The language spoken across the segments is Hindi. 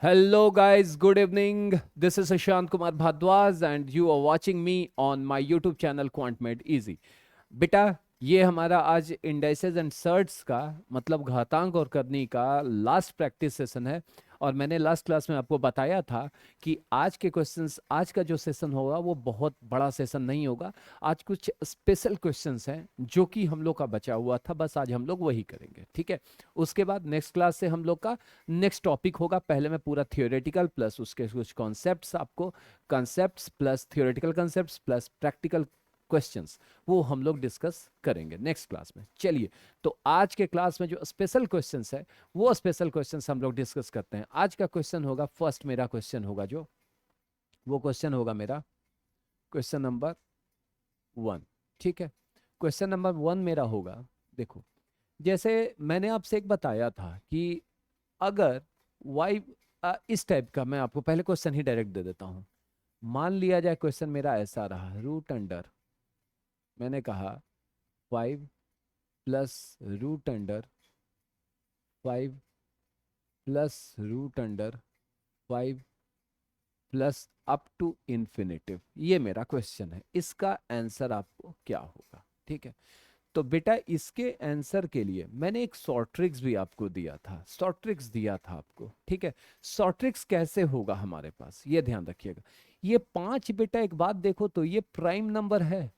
Hello, guys. Good evening. This is Ashant Kumar Bhadwaj, and you are watching me on my YouTube channel QuantMed Easy. बेटा, ये हमारा आज इंडाइसेस एंड सर्ट्स का मतलब घातांक और करनी का लास्ट प्रैक्टिस सेशन है। और मैंने लास्ट क्लास में आपको बताया था कि आज के क्वेश्चंस, आज का जो सेशन होगा वो बहुत बड़ा सेशन नहीं होगा। आज कुछ स्पेशल क्वेश्चंस हैं जो कि हम लोग का बचा हुआ था, बस आज हम लोग वही करेंगे, ठीक है। उसके बाद नेक्स्ट क्लास से हम लोग का नेक्स्ट टॉपिक होगा। पहले मैं पूरा थियोरेटिकल प्लस उसके कुछ कॉन्सेप्ट्स आपको, concepts plus theoretical concepts plus practical questions, वो हम लोग डिस्कस करेंगे नेक्स्ट क्लास में। चलिए, तो आज के क्लास में जो स्पेशल क्वेश्चंस है वो स्पेशल क्वेश्चंस हम लोग डिस्कस करते हैं। आज का क्वेश्चन होगा, फर्स्ट मेरा क्वेश्चन होगा जो, वो क्वेश्चन होगा मेरा क्वेश्चन नंबर 1, ठीक है। क्वेश्चन नंबर 1 मेरा होगा, देखो, जैसे मैंने आपसे एक बताया था कि अगर y, इस टाइप का, मैं आपको पहले क्वेश्चन ही डायरेक्ट दे देता हूं। मान लिया जाए क्वेश्चन मेरा ऐसा रहा, रूट अंडर, मैंने कहा 5 plus root under 5 plus root under 5 plus up to infinitive, ये मेरा क्वेश्चन है। इसका आंसर आपको क्या होगा, ठीक है। तो बेटा, इसके आंसर के लिए मैंने एक शॉर्ट ट्रिक्स भी आपको दिया था, शॉर्ट ट्रिक्स दिया था आपको, ठीक है। शॉर्ट ट्रिक्स कैसे होगा हमारे पास, ये ध्यान रखिएगा। ये 5 बेटा, एक बात देखो तो ये प्राइम नंबर है,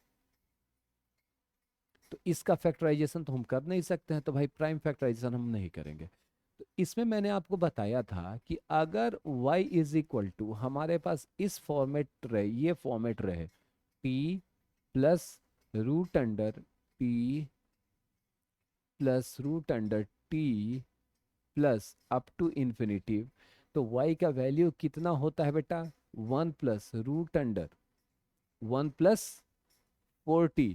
तो इसका फैक्टराइजेशन तो हम कर नहीं सकते हैं, तो भाई प्राइम फैक्टराइजेशन हम नहीं करेंगे। तो इसमें मैंने आपको बताया था कि अगर y इज इक्वल टू, हमारे पास इस फॉर्मेट रहे, ये फॉर्मेट रहे, p plus root under p plus root under t plus up to infinitive, तो y का वैल्यू कितना होता है बेटा, 1 plus root under 1 plus 4t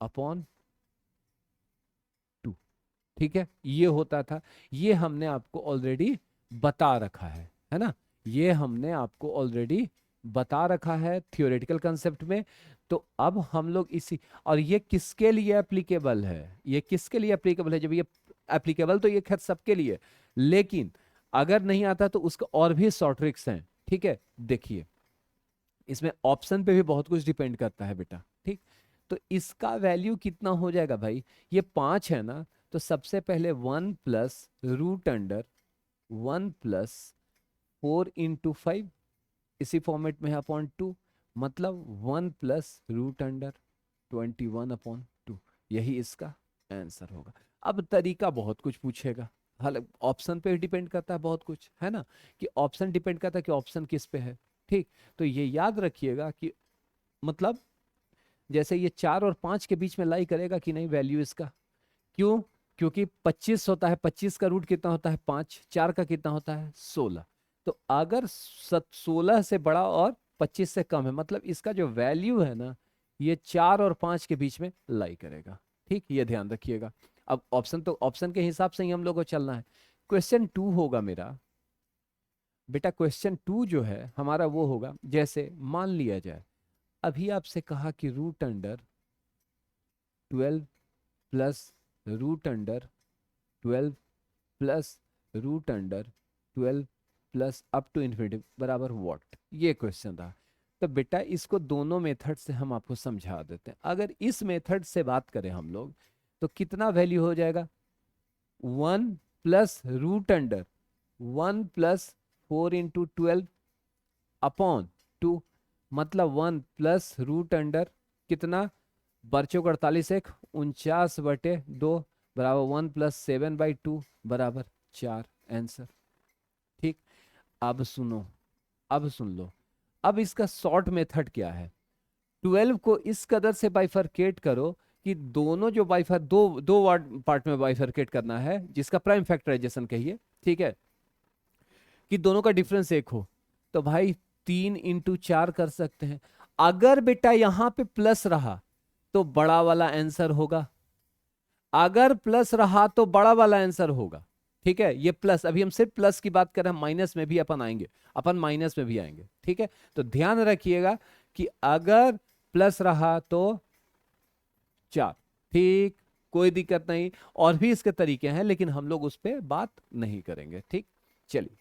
upon 2, ठीक है। ये होता था, ये हमने आपको ऑलरेडी बता रखा है ना। ये हमने आपको ऑलरेडी बता रखा है थियोरेटिकल कंसेप्ट में। तो अब हम लोग इसी, और ये किसके लिए एप्लीकेबल है, ये किसके लिए एप्लीकेबल है, जब ये एप्लीकेबल तो ये खैर सबके लिए, लेकिन अगर नहीं आता तो उसका और भी शॉर्ट ट्रिक्स हैं, ठीक है। देखिए, इसमें ऑप्शन पे भी बहुत कुछ डिपेंड करता है बेटा, ठीक। तो इसका वैल्यू कितना हो जाएगा भाई, ये 5 है ना, तो सबसे पहले 1 plus root under 1 plus 4 into 5, इसी फॉर्मेट में है, अपॉन 2, मतलब 1 प्लस रूट अंडर 21/2, यही इसका आंसर होगा। अब तरीका बहुत कुछ पूछेगा, हालांकि ऑप्शन पे डिपेंड करता है बहुत कुछ, है ना, कि ऑप्शन डिपेंड करता है कि ऑप्शन किस पे है, ठीक। तो ये याद रखिएगा कि मतलब जैसे ये 4 और 5 के बीच में लाई करेगा कि नहीं वैल्यू इसका, क्यों, क्योंकि 25 होता है, 25 का रूट कितना होता है 5, 4 का कितना होता है 16। तो अगर 16 से बड़ा और 25 से कम है, मतलब इसका जो वैल्यू है ना, ये 4 और 5 के बीच में लाई करेगा, ठीक, ये ध्यान रखिएगा। अब ऑप्शन, तो ऑप्शन के हिसाब से ही हम लोग को चलना है। क्वेश्चन 2 होगा मेरा, बेटा क्वेश्चन 2 जो है हमारा वो होगा, जैसे मान लिया जाए अभी आपसे कहा कि root under 12 plus root under 12 plus root under 12 plus up to infinity बराबर व्हाट, ये क्वेश्चन था। तो बेटा इसको दोनों मेथड से हम आपको समझा देते हैं। अगर इस मेथड से बात करें हम लोग, तो कितना वैल्यू हो जाएगा, 1 plus root under 1 plus 4 into 12 upon 2, मतलब 1 प्लस रूट अंडर कितना, बर्चों का 48 एक 49/2 बराबर 1 प्लस 7/2 बराबर 4, आंसर, ठीक। अब सुनो, अब सुन लो, अब इसका शॉर्ट मेथड क्या है, 12 को इस कदर से बाइफरकेट करो कि दोनों जो बाइफर, दो दो वार्ड पार्ट में बाइफरकेट करना है, जिसका प्राइम फैक्टराइजेशन कहिए, ठीक है, कि दोनों का डिफरेंस 1 हो। तो भाई 3 इंटू 4 कर सकते हैं। अगर बेटा यहां पे प्लस रहा तो बड़ा वाला आंसर होगा, अगर प्लस रहा तो बड़ा वाला आंसर होगा, ठीक है। ये प्लस, अभी हम सिर्फ प्लस की बात कर रहे हैं, माइनस में भी अपन आएंगे, अपन माइनस में भी आएंगे, ठीक है। तो ध्यान रखिएगा कि अगर प्लस रहा तो 4, ठीक, कोई दिक्कत नहीं। और भी इसके तरीके हैं, लेकिन हम लोग उस पर बात नहीं करेंगे, ठीक। चलिए,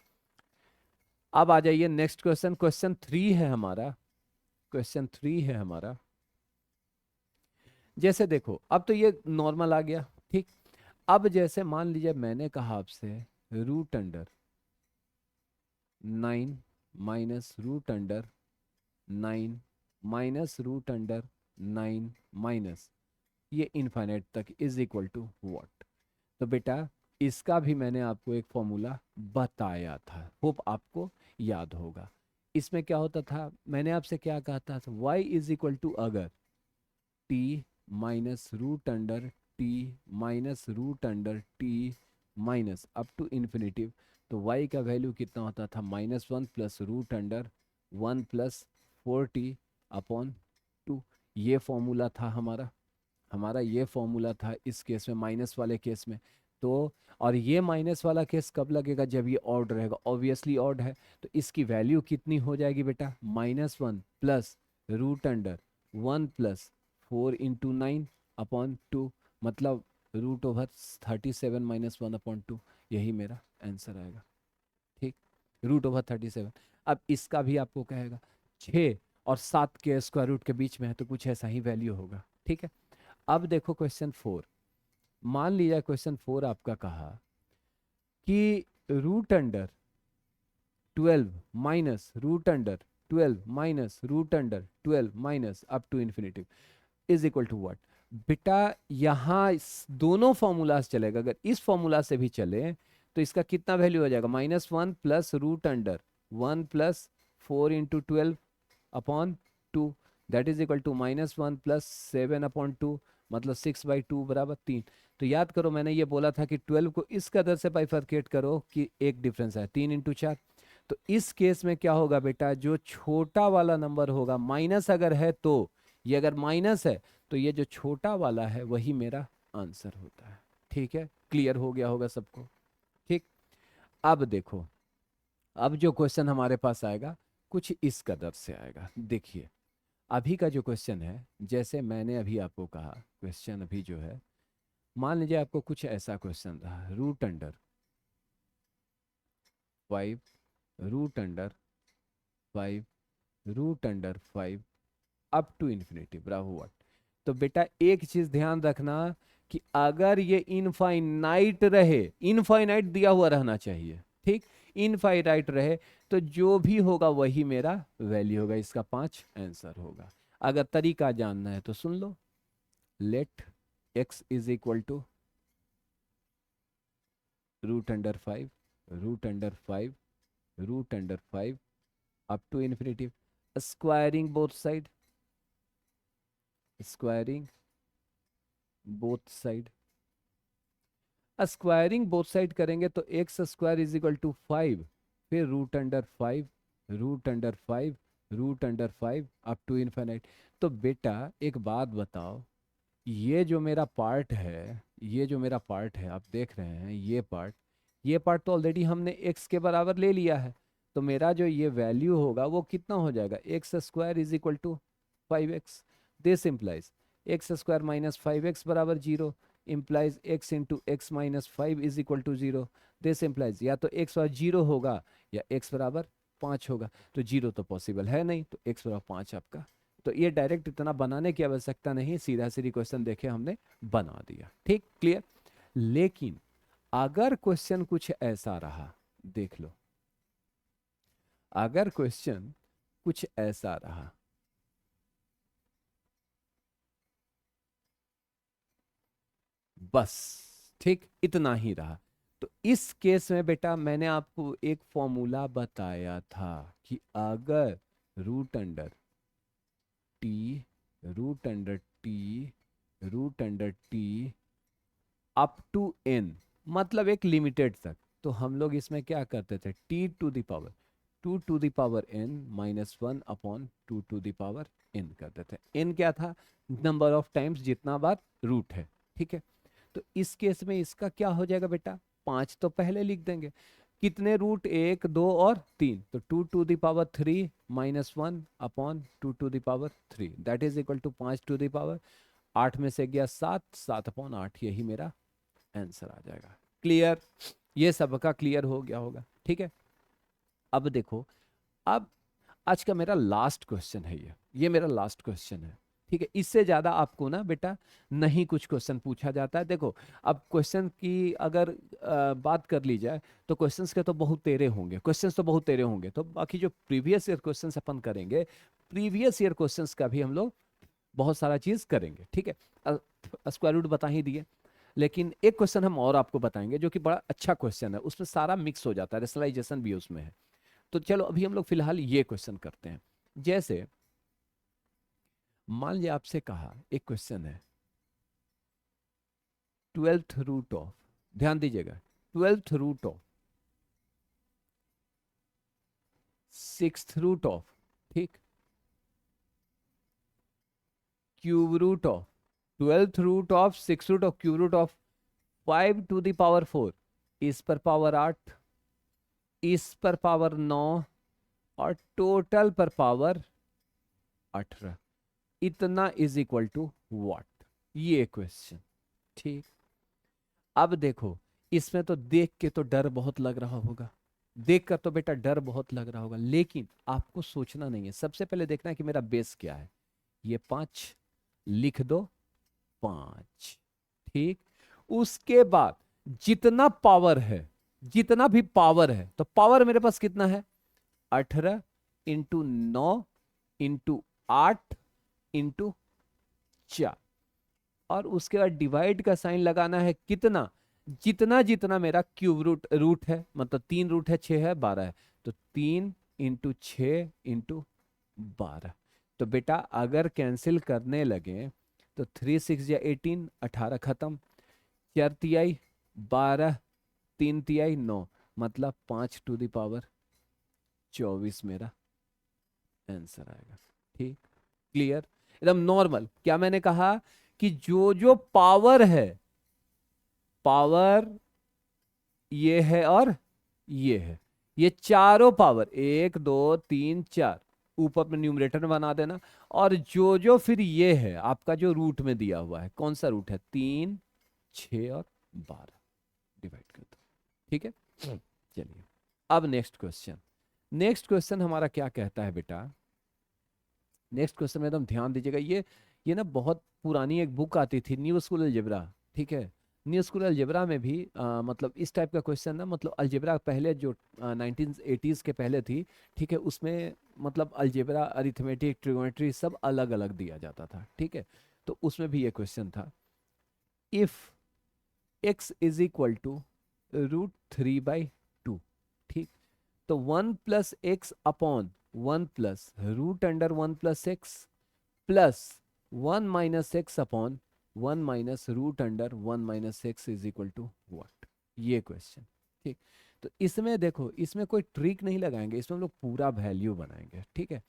अब आ जाइए नेक्स्ट क्वेश्चन, क्वेश्चन 3 है हमारा, क्वेश्चन 3 है हमारा। जैसे देखो अब तो ये नॉर्मल आ गया, ठीक। अब जैसे मान लीजिए मैंने कहा आपसे root under 9 minus root under 9 minus root under 9 minus ये इनफाइनाइट तक इज इक्वल टू व्हाट। तो बेटा इसका भी मैंने आपको एक फॉर्मूला बताया था, होप आपको याद होगा। इसमें क्या होता था, मैंने आपसे क्या कहा था, y इज इक्वल टू अगर t minus root under t minus root under t minus up to infinitive, तो y का वैल्यू कितना होता था, -1 plus root under 1 plus 4t upon 2। ये फॉर्मूला था हमारा, हमारा ये फॉर्मूला था इस केस में, माइनस वाले केस में। तो और ये माइनस वाला केस कब लगेगा, जब ये ऑड रहेगा, ऑब्वियसली ऑड है। तो इसकी वैल्यू कितनी हो जाएगी बेटा, -1 plus root under 1 plus 4 × 9 upon 2, मतलब √37 माइनस 1/2, यही मेरा आंसर आएगा, ठीक। √37। अब इसका भी आपको कहेगा 6 और 7 के स्क्वायर रूट के बीच में है, तो कुछ ऐसा ही वैल्यू होगा, ठीक है। अब देखो क्वेश्चन 4, मान लीजिए क्वेश्चन 4 आपका कहा कि root under 12 minus root under 12 minus root under 12 minus up to infinitive is equal to what. बेटा यहाँ दोनों फॉर्मूलाज चलेगा, अगर इस फॉर्मूला से भी चले तो इसका कितना वैल्यू हो जाएगा, -1 plus root under 1 plus 4 × 12 upon 2, that is equal to -1 plus 7/2, मतलब 6/2 बराबर 3। तो याद करो मैंने ये बोला था कि 12 को इस कदर से बाइफरकेट करो कि एक डिफरेंस है, 3 × 4। तो इस केस में क्या होगा बेटा, जो छोटा वाला नंबर होगा, माइनस अगर है तो ये, अगर माइनस है तो ये जो छोटा वाला है वही मेरा आंसर होता है, ठीक है। क्लियर हो गया होगा सबको, ठीक। अब देखो, अब जो क्वेश्चन हमारे पास आएगा कुछ इस कदर से आएगा, देखिए। अभी का जो क्वेश्चन है, जैसे मैंने अभी आपको कहा, क्वेश्चन अभी जो है, मान लीजिए आपको कुछ ऐसा क्वेश्चन रहा, root under 5 root under 5 root under 5 up to infinity बराबर व्हाट। तो बेटा एक चीज ध्यान रखना कि अगर ये इनफाइनाइट रहे, इनफाइनाइट दिया हुआ रहना चाहिए, ठीक, इनफाइनाइट रहे तो जो भी होगा वही मेरा वैल्यू होगा, इसका 5 आंसर होगा। अगर तरीका जानना है तो सुन लो, let x is equal to root under 5 root under 5 root under 5 up to infinity, squaring both side, squaring both side. Squaring both side करेंगे तो x square is equal to 5, फिर root under 5 root under 5 root under 5 up to infinite. तो बेटा एक बात बताओ, ये जो मेरा पार्ट है, ये जो मेरा पार्ट है आप देख रहे हैं, ये पार्ट तो ऑलरेडी हमने एक्स के बराबर ले लिया है। तो मेरा जो ये वैल्यू होगा वो कितना हो जाएगा, x square is equal to 5x। This implies x square minus 5x बराबर 0, implies x into x minus 5 is equal to 0। This implies या तो x बराबर 0 होगा या x बराबर 5 होगा। तो 0 तो पॉसिबल है नहीं, तो x बराबर 5 आपका। तो ये डायरेक्ट इतना बनाने की आवश्यकता नहीं, सीधा सीधी क्वेश्चन देखे हमने बना दिया, ठीक, क्लियर। लेकिन अगर क्वेश्चन कुछ ऐसा रहा, देख लो, अगर क्वेश्चन कुछ ऐसा रहा, बस ठीक इतना ही रहा, तो इस केस में बेटा मैंने आपको एक फॉर्मूला बताया था कि अगर root under t root under t root under t up to n, मतलब एक लिमिटेड तक, तो हम लोग इसमें क्या करते थे, t to the power 2 to the power n -1 upon 2 to the power n करते थे। n क्या था, नंबर ऑफ टाइम्स जितना बार रूट है, ठीक है। तो इस केस में इसका क्या हो जाएगा बेटा, 5 तो पहले लिख देंगे, कितने रूट, 1 2 और 3, तो 2 to the power 3 -1 upon 2 to the power 3, that is equal to 5 to the power 8 में से गया 7, 7/8, यही मेरा आंसर आ जाएगा। क्लियर, ये सबका क्लियर हो गया होगा, ठीक है। अब देखो, अब आज का मेरा लास्ट क्वेश्चन है, ये मेरा लास्ट क्वेश्चन है, ठीक है। इससे ज्यादा आपको ना बेटा नहीं कुछ क्वेश्चन पूछा जाता है। देखो, अब क्वेश्चन की अगर बात कर ली जाए तो क्वेश्चंस के तो बहुत तेरे होंगे, क्वेश्चंस तो बहुत तेरे होंगे, तो बाकी जो प्रीवियस ईयर क्वेश्चंस अपन करेंगे, प्रीवियस ईयर क्वेश्चंस का भी हम लोग बहुत सारा चीज करेंगे, ठीक है। स्क्वायर रूट बता ही दिए, लेकिन एक क्वेश्चन हम और आपको बताएंगे जो कि बड़ा अच्छा क्वेश्चन है, उसमें सारा मिक्स हो जाता है, रेशनलाइजेशन भी उसमें है। तो चलो अभी हम लोग फिलहाल ये क्वेश्चन करते हैं। जैसे मान लिया आपसे कहा, एक क्वेश्चन है, 12th रूट ऑफ, ध्यान दीजिएगा, 12th root of 6th root of, ठीक, cube root of 12th root of 6th root of cube root of 5 to the power 4, इस पर पावर 8, इस पर पावर 9, और टोटल पर पावर 18, इतना इज इक्वल टू व्हाट, ये क्वेश्चन, ठीक। अब देखो, इसमें तो देख के तो डर बहुत लग रहा होगा, देख कर तो बेटा डर बहुत लग रहा होगा, लेकिन आपको सोचना नहीं है, सबसे पहले देखना है कि मेरा बेस क्या है। ये 5 लिख दो, 5, ठीक। उसके बाद जितना पावर है, जितना भी पावर है, तो पावर मेरे पास कितना है, 18 इंटू 9 इंटू 8 इंटू 4, और उसके बाद डिवाइड का साइन लगाना है, कितना, जितना जितना मेरा क्यूब रूट रूट है, मतलब 3 रूट है, 6 है, 12 है, तो 3 इंटू 6 इंटू 12। तो बेटा अगर कैंसिल करने लगे तो 3 6 या 18, 18 खत्म, 4 तिहाई 12, 3 तिहाई 9, मतलब 5 टू द पावर 24 मेरा आंसर आएगा, ठीक, क्लियर, एकदम नॉर्मल। क्या मैंने कहा कि जो जो पावर है, पावर ये है और ये है, ये चारों पावर 1 2 3 4 ऊपर में न्यूमरेटर में बना देना, और जो जो फिर ये है आपका जो रूट में दिया हुआ है, कौन सा रूट है, 3 6 और 12, डिवाइड कर दो, ठीक है। चलिए अब नेक्स्ट क्वेश्चन, नेक्स्ट क्वेश्चन हमारा क्या कहता है बेटा, नेक्स्ट क्वेश्चन में एकदम ध्यान दीजिएगा, ये ना बहुत पुरानी एक बुक आती थी, न्यू स्कूल अलजेब्रा, ठीक है। न्यू स्कूल अलजेब्रा में भी मतलब इस टाइप का क्वेश्चन ना, मतलब अलजेब्रा पहले जो 1980s के पहले थी, ठीक है, उसमें मतलब अलजेब्रा, अरिथमेटिक, ट्रिगोनोमेट्री सब अलग अलग दिया जाता था, ठीक है। तो उसमें भी ये क्वेश्चन था, इफ x इज इक्वल टू √3/2, ठीक, तो 1 plus x upon 1 plus root under 1 plus x plus 1 minus x upon 1 minus root under 1 minus x is equal to what, ये क्वेश्चन, ठीक। तो इसमें देखो, इसमें कोई ट्रिक नहीं लगाएंगे, इसमें हम लोग पूरा वैल्यू बनाएंगे, ठीक है।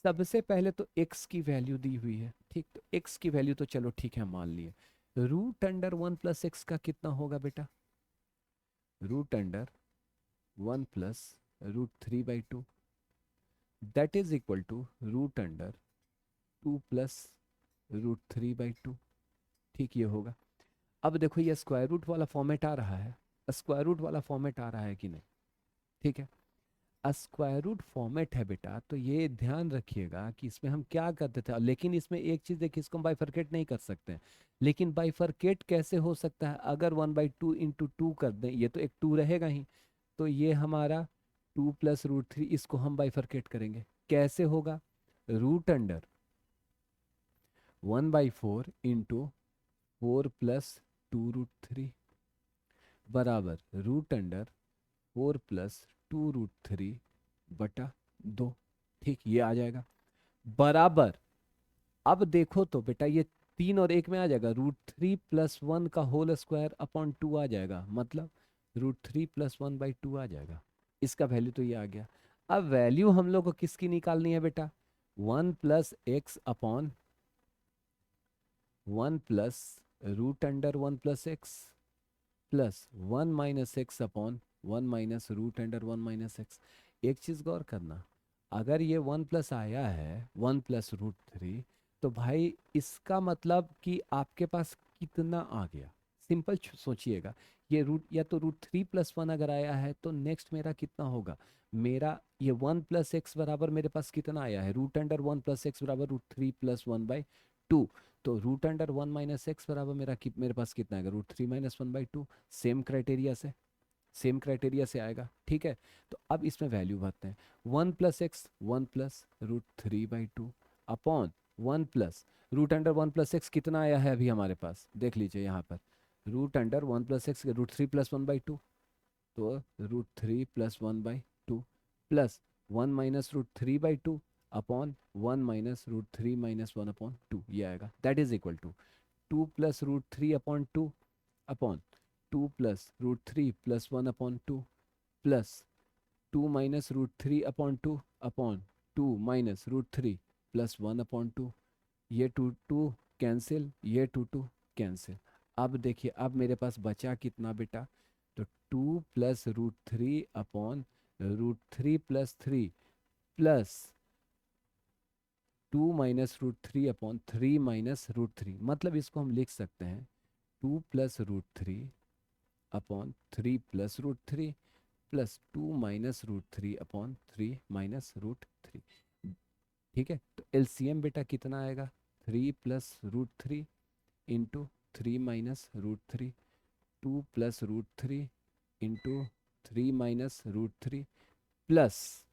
सबसे पहले तो x की वैल्यू दी हुई है, ठीक, तो x की वैल्यू तो चलो ठीक है मान लिए, रूट अंडर 1 प्लस एक्स का कितना होगा बेटा, root under 1 plus √3/2, that is equal to root under 2 plus √3/2, ठीक, ये होगा। अब देखो ये स्क्वायर रूट वाला फॉर्मेट आ रहा है, स्क्वायर रूट वाला फॉर्मेट आ रहा है कि नहीं, ठीक है। स्क्वायर रूट फॉर्मेट है बेटा, तो ये ध्यान रखिएगा कि इसमें हम क्या करते थे, लेकिन इसमें एक चीज देखिए, इसको हम बाइफरकेट नहीं कर सकते हैं, लेकिन बाइफरकेट कैसे हो सकता है, अगर 1/2 इंटू 2 कर दें, ये तो एक 2 रहेगा ही, तो ये हमारा 2 प्लस √3, इसको हम बाइफरकेट करेंगे, कैसे होगा, रूट अंडर 1/4 इंटू 4 प्लस 2√3 बराबर रूट अंडर 4 प्लस 2√3 बटा 2, ठीक, ये आ जाएगा, बराबर। अब देखो तो बेटा ये 3 और 1 में आ जाएगा, √3 प्लस 1 का होल स्क्वायर अपॉन 2 आ जाएगा, मतलब √3 प्लस 1/2 आ जाएगा, इसका वैल्यू तो ये आ गया। अब वैल्यू हम लोग को किसकी निकालनी है बेटा, 1 plus x upon 1 plus root under 1 plus x plus 1 minus x upon 1 minus root under 1 minus x. एक चीज गौर करना, अगर ये 1 प्लस आया है 1 प्लस √3, तो भाई इसका मतलब कि आपके पास कितना आ गया, सिंपल सोचिएगा, ये रूट या तो √3 + 1 अगर आया है तो नेक्स्ट मेरा कितना होगा, मेरा ये 1 + x बराबर मेरे पास कितना आया है, √1 + x बराबर √3 + 1/2। तो √1 - x बराबर मेरे पास कितना आएगा, √3 - 1/2। सेम क्राइटेरिया से आएगा, ठीक है। तो अब इसमें वैल्यू भरते हैं, 1 + x 1 + √3/2 अपॉन 1 प्लस √1 + x कितना आया है अभी हमारे पास, देख लीजिए यहाँ पर, √1 + x √3 + 1/2, तो √3 + 1/2 प्लस 1 - √3/2 अपॉन 1 - √3 - 1/2, ये आएगा। That is equal to 2 + √3/2 upon 2 + √3 + 1/2 plus 2 - √3/2 upon 2 - √3 + 1/2। ये 2 कैंसिल, ये 2 कैंसिल। अब देखिए, अब मेरे पास बचा कितना बेटा, तो 2 + √3 अपॉन √3 + 3 प्लस 2 - √3 अपॉन 3 - √3, मतलब इसको हम लिख सकते हैं 2 + √3 अपॉन 3 + √3 प्लस 2 - √3 अपॉन 3 - √3। ठीक है, तो एलसीएम बेटा कितना आएगा, 3 + √3 इंटू 3 - √3, 2 + √3 इंटू 3 - √3 प्लस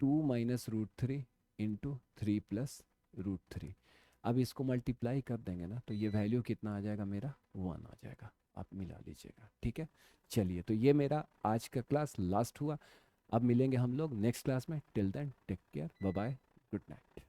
2 - √3 इंटू 3 + √3। अब इसको मल्टीप्लाई कर देंगे ना, तो ये वैल्यू कितना आ जाएगा मेरा, 1 आ जाएगा। आप मिला लीजिएगा, ठीक है। चलिए, तो ये मेरा आज का क्लास लास्ट हुआ। अब मिलेंगे हम लोग नेक्स्ट क्लास में। Till then take care, bye bye, good night.